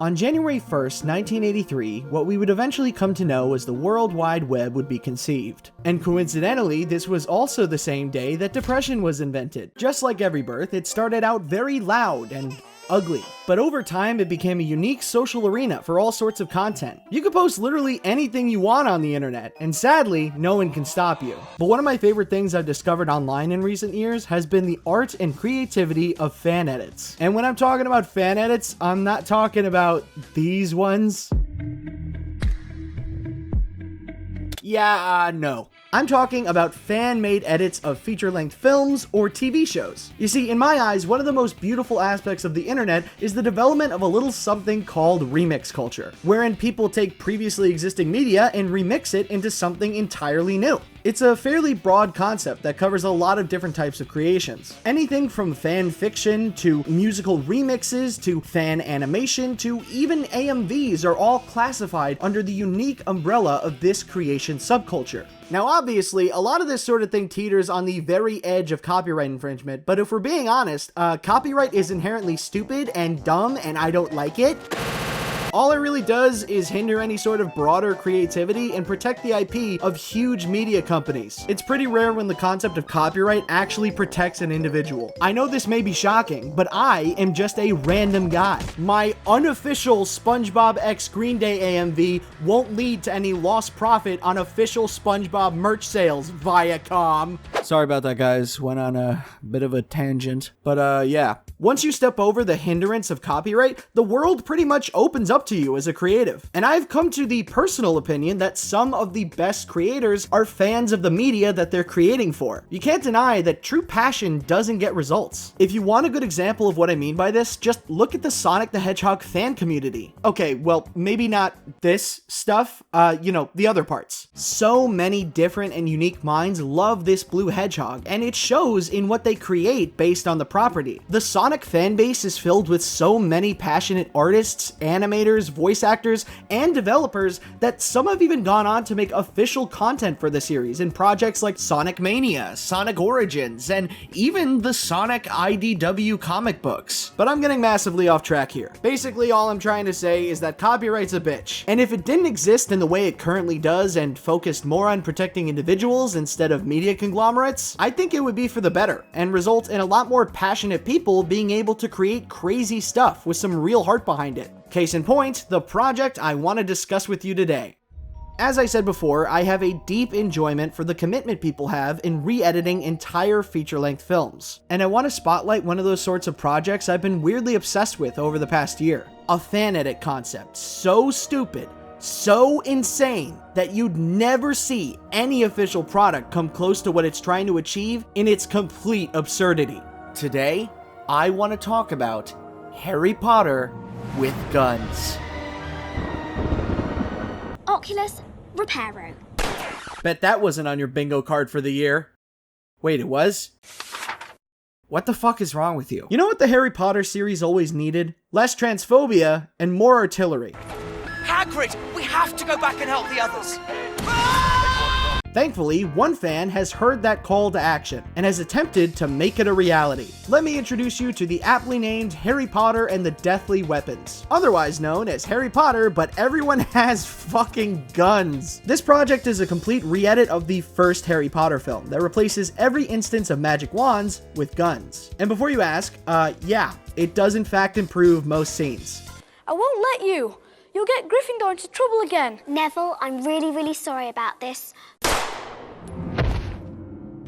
On January 1st, 1983, what we would eventually come to know as the World Wide Web would be conceived. And coincidentally, this was also the same day that depression was invented. Just like every birth, it started out very loud and ugly. But over time, it became a unique social arena for all sorts of content. You could post literally anything you want on the internet, and sadly, no one can stop you. But one of my favorite things I've discovered online in recent years has been the art and creativity of fan edits. And when I'm talking about fan edits, I'm not talking about these ones. No. I'm talking about fan-made edits of feature-length films or TV shows. You see, in my eyes, one of the most beautiful aspects of the internet is the development of a little something called remix culture, wherein people take previously existing media and remix it into something entirely new. It's a fairly broad concept that covers a lot of different types of creations. Anything from fan fiction to musical remixes to fan animation to even AMVs are all classified under the unique umbrella of this creation subculture. Now obviously, a lot of this sort of thing teeters on the very edge of copyright infringement, but if we're being honest, copyright is inherently stupid and dumb and I don't like it. All it really does is hinder any sort of broader creativity and protect the IP of huge media companies. It's pretty rare when the concept of copyright actually protects an individual. I know this may be shocking, but I am just a random guy. My unofficial SpongeBob x Green Day AMV won't lead to any lost profit on official SpongeBob merch sales, Viacom. Sorry about that, guys. Went on a bit of a tangent. But yeah. Once you step over the hindrance of copyright, the world pretty much opens up to you as a creative. And I've come to the personal opinion that some of the best creators are fans of the media that they're creating for. You can't deny that true passion doesn't get results. If you want a good example of what I mean by this, just look at the Sonic the Hedgehog fan community. Okay, well, maybe not this stuff, the other parts. So many different and unique minds love this blue hedgehog, and it shows in what they create based on the property. The Sonic fan base is filled with so many passionate artists, animators, voice actors, and developers that some have even gone on to make official content for the series in projects like Sonic Mania, Sonic Origins, and even the Sonic IDW comic books. But I'm getting massively off track here. Basically, all I'm trying to say is that copyright's a bitch. And if it didn't exist in the way it currently does and focused more on protecting individuals instead of media conglomerates, I think it would be for the better and result in a lot more passionate people being able to create crazy stuff with some real heart behind it. Case in point, the project I want to discuss with you today. As I said before, I have a deep enjoyment for the commitment people have in re-editing entire feature-length films. And I want to spotlight one of those sorts of projects I've been weirdly obsessed with over the past year. A fan edit concept so stupid, so insane, that you'd never see any official product come close to what it's trying to achieve in its complete absurdity. Today, I want to talk about Harry Potter with guns. Oculus Reparo. Bet that wasn't on your bingo card for the year. Wait, it was? What the fuck is wrong with you? You know what the Harry Potter series always needed? Less transphobia and more artillery. Hagrid, we have to go back and help the others. Thankfully, one fan has heard that call to action and has attempted to make it a reality. Let me introduce you to the aptly named Harry Potter and the Deathly Weapons, otherwise known as Harry Potter, but everyone has fucking guns. This project is a complete re-edit of the first Harry Potter film that replaces every instance of magic wands with guns. And before you ask, yeah, it does in fact improve most scenes. I won't let you. You'll get Gryffindor into trouble again. Neville, I'm really sorry about this.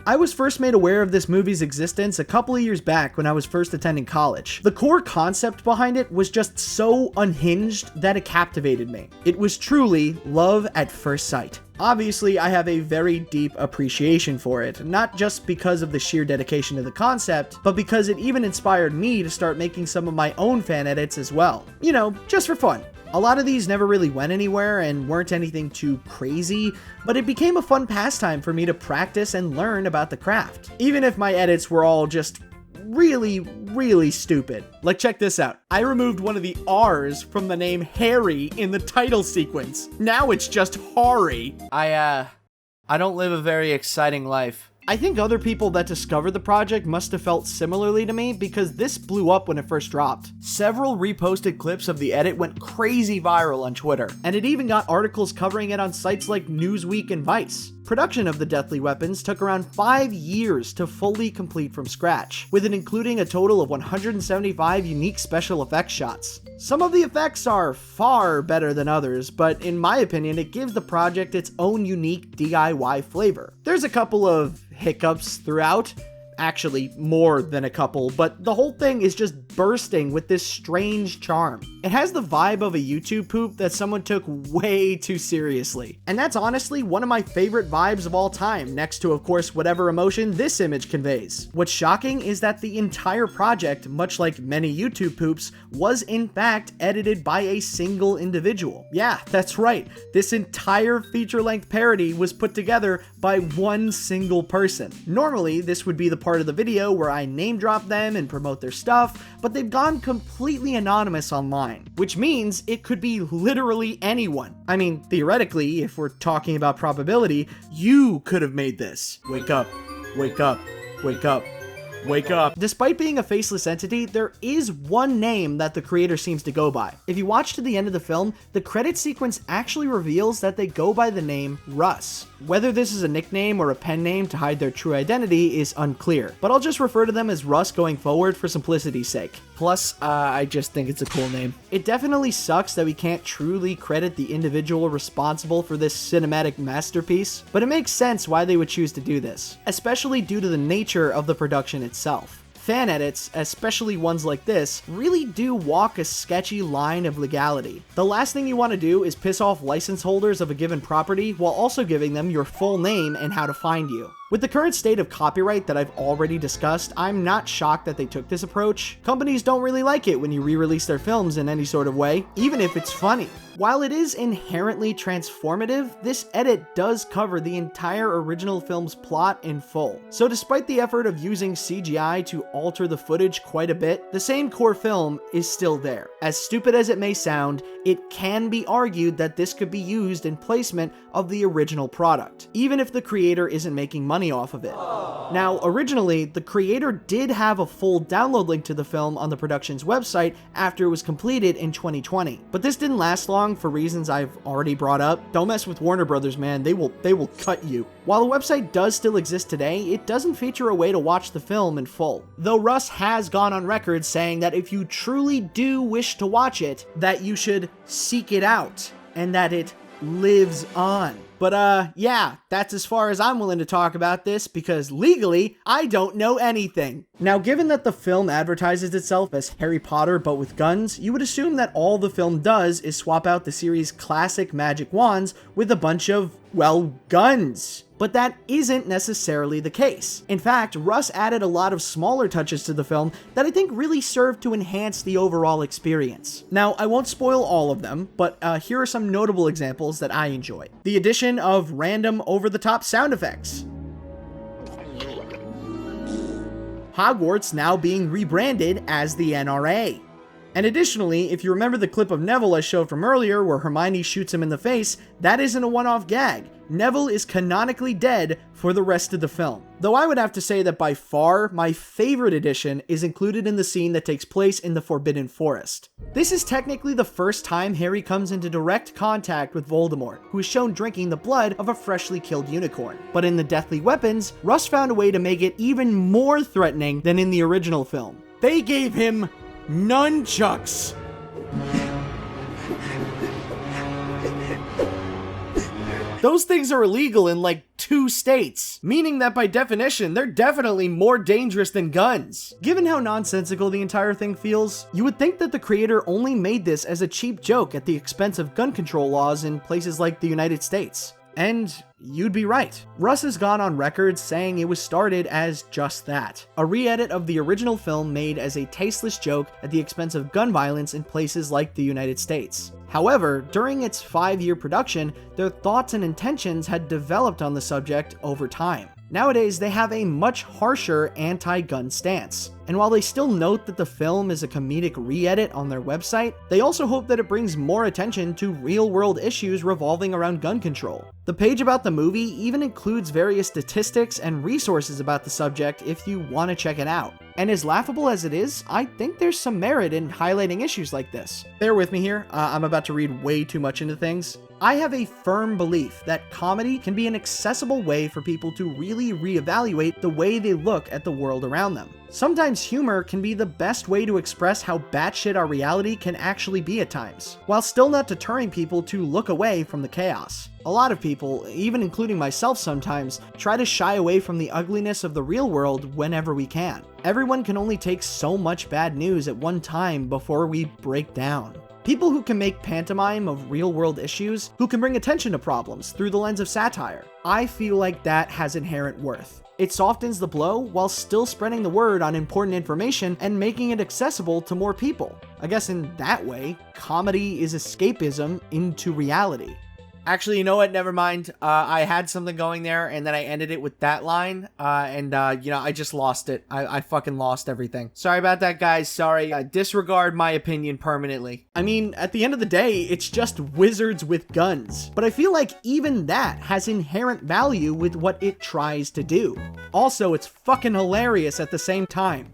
I was first made aware of this movie's existence a couple of years back when I was first attending college. The core concept behind it was just so unhinged that it captivated me. It was truly love at first sight. Obviously, I have a very deep appreciation for it, not just because of the sheer dedication to the concept, but because it even inspired me to start making some of my own fan edits as well. You know, just for fun. A lot of these never really went anywhere and weren't anything too crazy, but it became a fun pastime for me to practice and learn about the craft. Even if my edits were all just really stupid. Like, check this out. I removed one of the R's from the name Harry in the title sequence. Now it's just Harry. I don't live a very exciting life. I think other people that discovered the project must have felt similarly to me because this blew up when it first dropped. Several reposted clips of the edit went crazy viral on Twitter, and it even got articles covering it on sites like Newsweek and Vice. Production of the deathly weapons took around 5 years to fully complete from scratch, with it including a total of 175 unique special effects shots. Some of the effects are far better than others, but in my opinion, it gives the project its own unique DIY flavor. There's a couple of hiccups throughout, actually more than a couple, but the whole thing is just bursting with this strange charm. It has the vibe of a YouTube poop that someone took way too seriously. And that's honestly one of my favorite vibes of all time, next to of course whatever emotion this image conveys. What's shocking is that the entire project, much like many YouTube poops, was in fact edited by a single individual. Yeah, that's right. This entire feature-length parody was put together by one single person. Normally, this would be the part of the video where I name drop them and promote their stuff, but they've gone completely anonymous online, which means it could be literally anyone. I mean, theoretically, if we're talking about probability, you could have made this. Wake up, wake up, wake up. Wake up. Despite being a faceless entity, there is one name that the creator seems to go by. If you watch to the end of the film, the credit sequence actually reveals that they go by the name Russ. Whether this is a nickname or a pen name to hide their true identity is unclear, but I'll just refer to them as Russ going forward for simplicity's sake. Plus, I just think it's a cool name. It definitely sucks that we can't truly credit the individual responsible for this cinematic masterpiece, but it makes sense why they would choose to do this, especially due to the nature of the production itself. Fan edits, especially ones like this, really do walk a sketchy line of legality. The last thing you want to do is piss off license holders of a given property while also giving them your full name and how to find you. With the current state of copyright that I've already discussed, I'm not shocked that they took this approach. Companies don't really like it when you re-release their films in any sort of way, even if it's funny. While it is inherently transformative, this edit does cover the entire original film's plot in full. So despite the effort of using CGI to alter the footage quite a bit, the same core film is still there. As stupid as it may sound, it can be argued that this could be used in placement of the original product, even if the creator isn't making money off of it. Now, originally, the creator did have a full download link to the film on the production's website after it was completed in 2020, but this didn't last long for reasons I've already brought up. Don't mess with Warner Brothers, man. They will cut you. While the website does still exist today, it doesn't feature a way to watch the film in full. Though Russ has gone on record saying that if you truly do wish to watch it, that you should seek it out and that it lives on. But yeah, that's as far as I'm willing to talk about this because legally, I don't know anything. Now, given that the film advertises itself as Harry Potter but with guns, you would assume that all the film does is swap out the series' classic magic wands with a bunch of, well, guns. But that isn't necessarily the case. In fact, Russ added a lot of smaller touches to the film that I think really served to enhance the overall experience. Now, I won't spoil all of them, but here are some notable examples that I enjoy. The addition of random over-the-top sound effects. Hogwarts now being rebranded as the NRA. And additionally, if you remember the clip of Neville I showed from earlier where Hermione shoots him in the face, that isn't a one-off gag. Neville is canonically dead for the rest of the film. Though I would have to say that by far, my favorite addition is included in the scene that takes place in the Forbidden Forest. This is technically the first time Harry comes into direct contact with Voldemort, who is shown drinking the blood of a freshly killed unicorn. But in the Deathly Weapons, Russ found a way to make it even more threatening than in the original film. They gave him nunchucks. Those things are illegal in like 2 states, meaning that by definition, they're definitely more dangerous than guns. Given how nonsensical the entire thing feels, you would think that the creator only made this as a cheap joke at the expense of gun control laws in places like the United States. And you'd be right. Russ has gone on record saying it was started as just that. A re-edit of the original film made as a tasteless joke at the expense of gun violence in places like the United States. However, during its 5-year production, their thoughts and intentions had developed on the subject over time. Nowadays, they have a much harsher anti-gun stance. And while they still note that the film is a comedic re-edit on their website, they also hope that it brings more attention to real-world issues revolving around gun control. The page about the movie even includes various statistics and resources about the subject if you want to check it out. And as laughable as it is, I think there's some merit in highlighting issues like this. Bear with me here, I'm about to read way too much into things. I have a firm belief that comedy can be an accessible way for people to really reevaluate the way they look at the world around them. Sometimes humor can be the best way to express how batshit our reality can actually be at times, while still not deterring people to look away from the chaos. A lot of people, even including myself sometimes, try to shy away from the ugliness of the real world whenever we can. Everyone can only take so much bad news at one time before we break down. People who can make pantomime of real-world issues, who can bring attention to problems through the lens of satire. I feel like that has inherent worth. It softens the blow while still spreading the word on important information and making it accessible to more people. I guess in that way, comedy is escapism into reality. Actually, you know what? Never mind. I had something going there, and then I ended it with that line, I just lost it. I fucking lost everything. Sorry about that, guys. Sorry. Disregard my opinion permanently. I mean, at the end of the day, it's just wizards with guns. But I feel like even that has inherent value with what it tries to do. Also, it's fucking hilarious at the same time.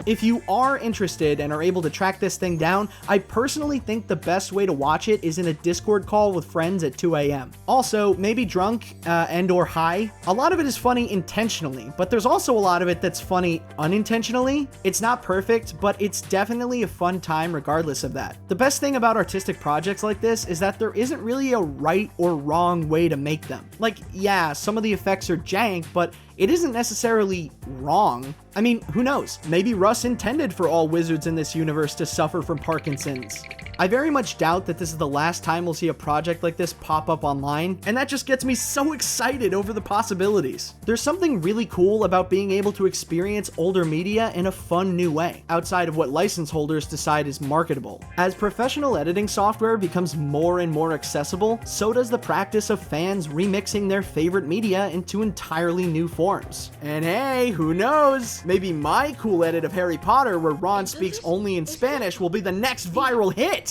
If you are interested and are able to track this thing down, I personally think the best way to watch it is in a Discord call with friends at 2 a.m. Also, maybe drunk and or high. A lot of it is funny intentionally, but there's also a lot of it that's funny unintentionally. It's not perfect, but it's definitely a fun time regardless of that. The best thing about artistic projects like this is that there isn't really a right or wrong way to make them. Like, yeah, some of the effects are jank, but it isn't necessarily wrong. I mean, who knows? Maybe Russ intended for all wizards in this universe to suffer from Parkinson's. I very much doubt that this is the last time we'll see a project like this pop up online, and that just gets me so excited over the possibilities. There's something really cool about being able to experience older media in a fun new way, outside of what license holders decide is marketable. As professional editing software becomes more and more accessible, so does the practice of fans remixing their favorite media into entirely new forms. And hey, who knows? Maybe my cool edit of Harry Potter where Ron speaks only in Spanish will be the next viral hit!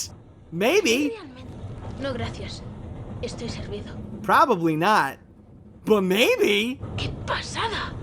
Maybe. No, gracias. Estoy servido. Probably not. But maybe. ¡Qué pasada!